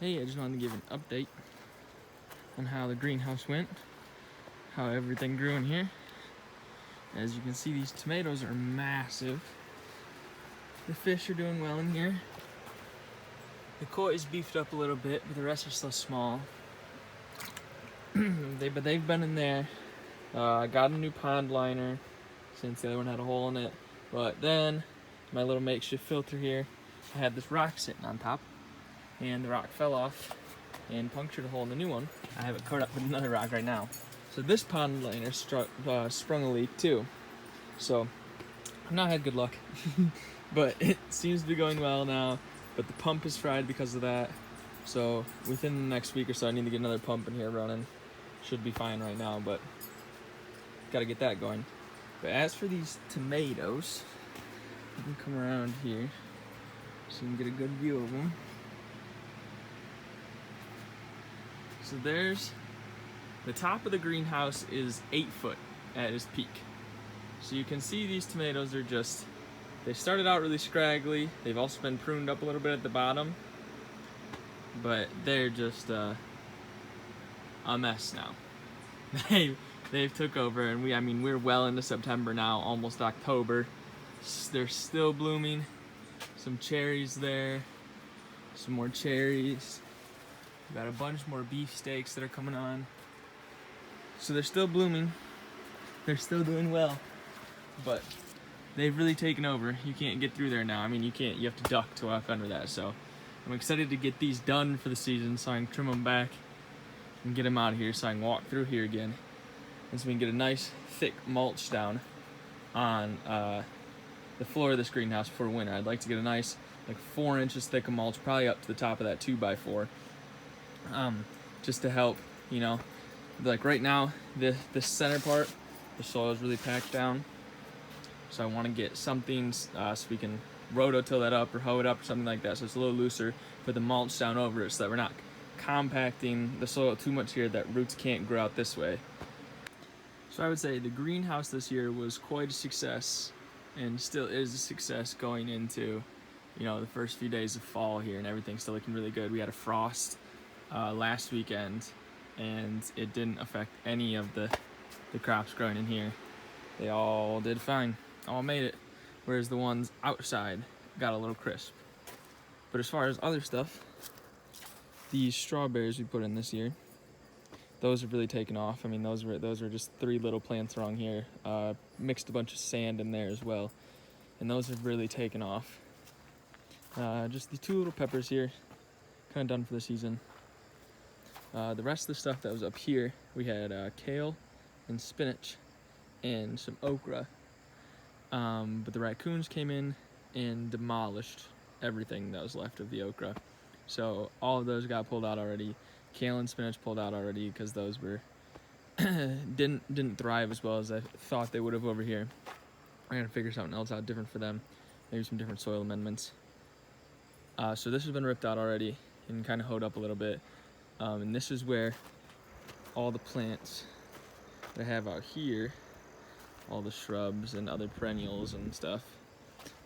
Hey, I just wanted to give an update on how the greenhouse went, how everything grew in here. As you can see, these tomatoes are massive. The fish are doing well in here. The koi is beefed up a little bit, but the rest are still small. But they've been in there. I got a new pond liner since the other one had a hole in it. But then my little makeshift filter here, I had this rock sitting on top, and the rock fell off and punctured a hole in the new one. I have it covered up with another rock right now. So this pond liner sprung a leak too. So I've not had good luck, but it seems to be going well now. But the pump is fried because of that. So within the next week or so, I need to get another pump in here running. Should be fine right now, but got to get that going. But as for these tomatoes, you can come around here so you can get a good view of them. So there's the top of the greenhouse is 8 foot at its peak. So you can see these tomatoes are just, they started out really scraggly. They've also been pruned up a little bit at the bottom, but they're just a mess now. They've took over, and we're well into September now, almost October. They're still blooming. Some cherries there, some more cherries. We've got a bunch more beefsteaks that are coming on. So they're still blooming. They're still doing well, but they've really taken over. You can't get through there now. You have to duck to walk under that. So I'm excited to get these done for the season so I can trim them back and get them out of here so I can walk through here again. And so we can get a nice thick mulch down on the floor of this greenhouse for winter. I'd like to get a nice 4 inches thick of mulch, probably up to the top of that 2x4. Just to help, like right now, the center part, the soil is really packed down. So I want to get something so we can rototill that up or hoe it up or something like that, so it's a little looser. Put the mulch down over it so that we're not compacting the soil too much here that roots can't grow out this way. So I would say the greenhouse this year was quite a success, and still is a success going into, the first few days of fall here, and everything's still looking really good. We had a frost last weekend, and it didn't affect any of the crops growing in here. They all did fine, all made it, whereas the ones outside got a little crisp. But as far as other stuff, these strawberries we put in this year, those have really taken off. Those were just 3 little plants wrong here. Mixed a bunch of sand in there as well, and those have really taken off. Just the 2 little peppers here, kind of done for the season. The rest of the stuff that was up here, we had kale and spinach and some okra. But the raccoons came in and demolished everything that was left of the okra. So all of those got pulled out already. Kale and spinach pulled out already because those were didn't thrive as well as I thought they would have over here. I gotta figure something else out different for them. Maybe some different soil amendments. So this has been ripped out already and kind of hoed up a little bit. And this is where all the plants that I have out here, all the shrubs and other perennials and stuff,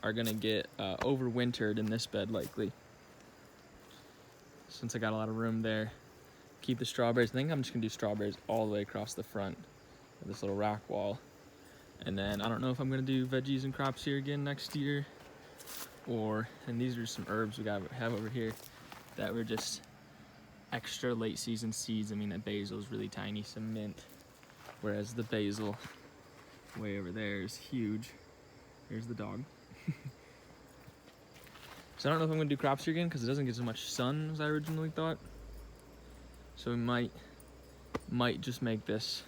are gonna get overwintered in this bed likely. Since I got a lot of room there, keep the strawberries. I think I'm just gonna do strawberries all the way across the front of this little rock wall. And then I don't know if I'm gonna do veggies and crops here again next year, and these are some herbs we have over here that were just extra late season seeds. That basil is really tiny, some mint, whereas the basil way over there is huge. Here's the dog. So I don't know if I'm gonna do crops here again because it doesn't get as much sun as I originally thought. So we might just make this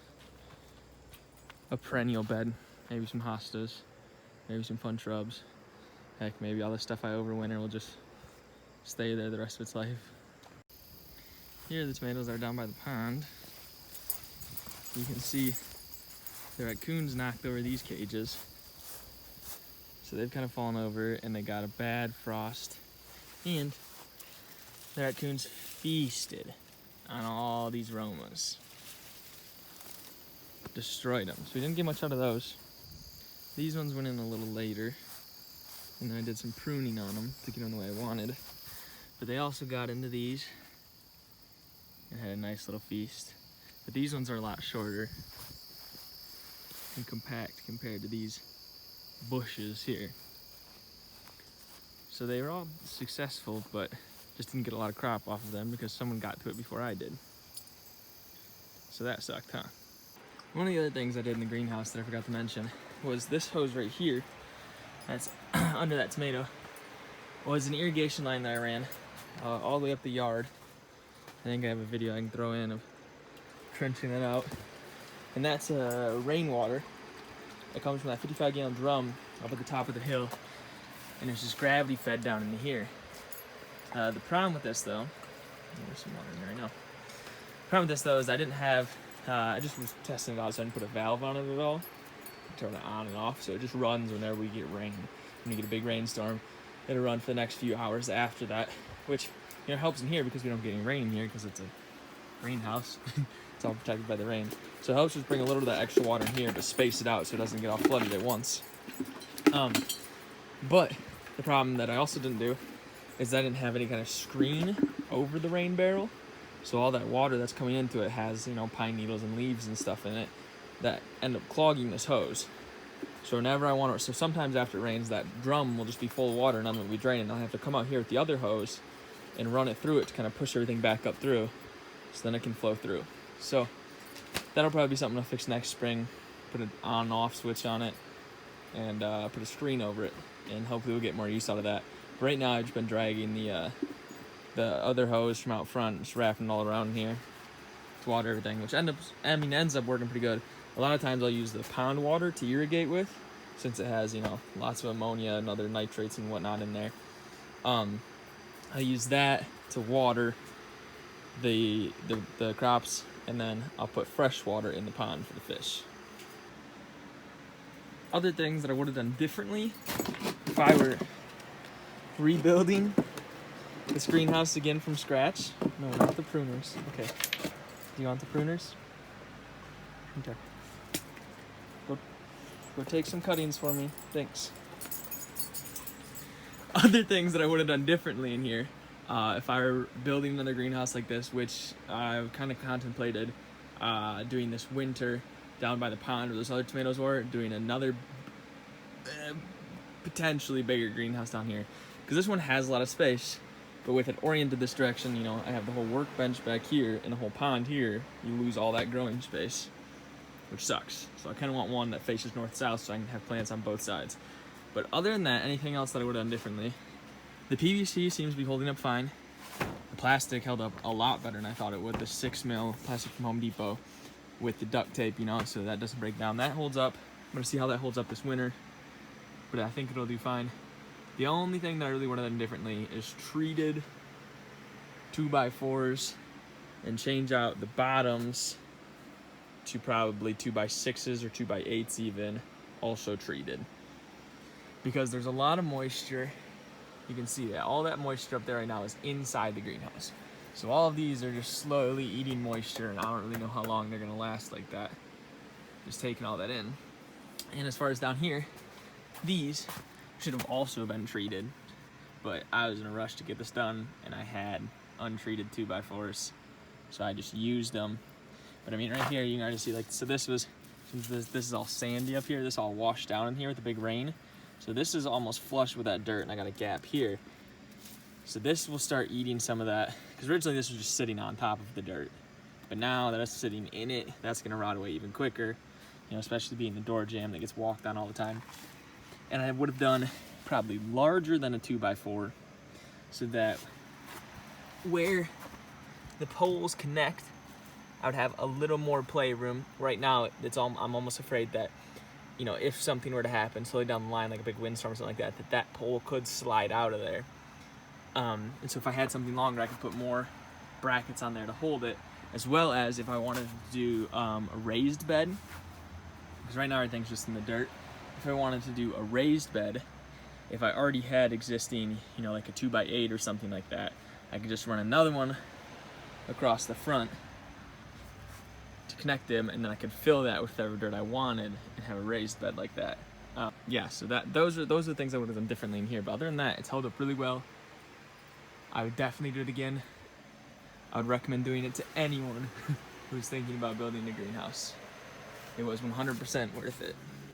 a perennial bed. Maybe some hostas, maybe some fun shrubs. Heck, maybe all the stuff I overwinter will just stay there the rest of its life. Here are the tomatoes that are down by the pond. You can see the raccoons knocked over these cages. So they've kind of fallen over and they got a bad frost. And the raccoons feasted on all these Romas. Destroyed them. So we didn't get much out of those. These ones went in a little later, and then I did some pruning on them to get them the way I wanted. But they also got into these and had a nice little feast. But these ones are a lot shorter and compact compared to these bushes here. So they were all successful, but just didn't get a lot of crop off of them because someone got to it before I did. So that sucked, huh? One of the other things I did in the greenhouse that I forgot to mention was this hose right here, that's under that tomato, was an irrigation line that I ran all the way up the yard. I think I have a video I can throw in of trenching it out. And that's rainwater. It comes from that 55-gallon drum up at the top of the hill, and it's just gravity fed down into here. The problem with this though, there's some water in there right now. The problem with this though is I didn't have, I just was testing it out, so I didn't put a valve on it at all. Turn it on and off, so it just runs whenever we get rain. When you get a big rainstorm, it'll run for the next few hours after that, which helps in here because we don't get any rain in here because it's a greenhouse. It's all protected by the rain. So it helps just bring a little of that extra water in here to space it out so it doesn't get all flooded at once. But the problem that I also didn't do is I didn't have any kind of screen over the rain barrel. So all that water that's coming into it has, pine needles and leaves and stuff in it that end up clogging this hose. So whenever I want to, so sometimes after it rains, that drum will just be full of water and none of it will be draining. I'll have to come out here with the other hose and run it through it to kind of push everything back up through so then it can flow through. So that'll probably be something I'll fix next spring, put an on and off switch on it and put a screen over it, and hopefully we'll get more use out of that. But right now I've just been dragging the other hose from out front, just wrapping it all around here to water everything, which ends up working pretty good. A lot of times I'll use the pond water to irrigate with, since it has, lots of ammonia and other nitrates and whatnot in there. I use that to water the crops, and then I'll put fresh water in the pond for the fish. Other things that I would have done differently if I were rebuilding this greenhouse again from scratch. No, not the pruners. Okay. Do you want the pruners? Okay. Go take some cuttings for me. Thanks. Other things that I would have done differently in here, if I were building another greenhouse like this, which I've kind of contemplated doing this winter down by the pond where those other tomatoes were, doing another potentially bigger greenhouse down here. Because this one has a lot of space, but with it oriented this direction, I have the whole workbench back here and the whole pond here. You lose all that growing space, which sucks. So I kind of want one that faces north-south so I can have plants on both sides. But other than that, anything else that I would have done differently? The PVC seems to be holding up fine. The plastic held up a lot better than I thought it would. The 6mm plastic from Home Depot with the duct tape, so that doesn't break down. That holds up. I'm gonna see how that holds up this winter, but I think it'll do fine. The only thing that I really would have done differently is treated 2x4s and change out the bottoms to probably 2x6s or 2x8s even, also treated. Because there's a lot of moisture. You can see that all that moisture up there right now is inside the greenhouse. So all of these are just slowly eating moisture, and I don't really know how long they're gonna last like that. Just taking all that in. And as far as down here, these should have also been treated, but I was in a rush to get this done and I had untreated 2x4s, so I just used them. But I mean, right here you can already see, so this is all sandy up here, this all washed down in here with the big rain. So this is almost flush with that dirt, and I got a gap here. So this will start eating some of that, because originally this was just sitting on top of the dirt. But now that it's sitting in it, that's gonna rot away even quicker, especially being the door jamb that gets walked on all the time. And I would have done probably larger than a 2x4, so that where the poles connect, I would have a little more playroom. Right now, I'm almost afraid that, if something were to happen slowly down the line, like a big windstorm or something like that, that pole could slide out of there. And so if I had something longer, I could put more brackets on there to hold it, as well as if I wanted to do a raised bed, because right now everything's just in the dirt. If I wanted to do a raised bed, if I already had existing, like a 2x8 or something like that, I could just run another one across the front to connect them, and then I could fill that with whatever dirt I wanted and have a raised bed like that. Yeah, so those are the things I would have done differently in here. But other than that, it's held up really well. I would definitely do it again. I would recommend doing it to anyone who's thinking about building a greenhouse. It was 100% worth it.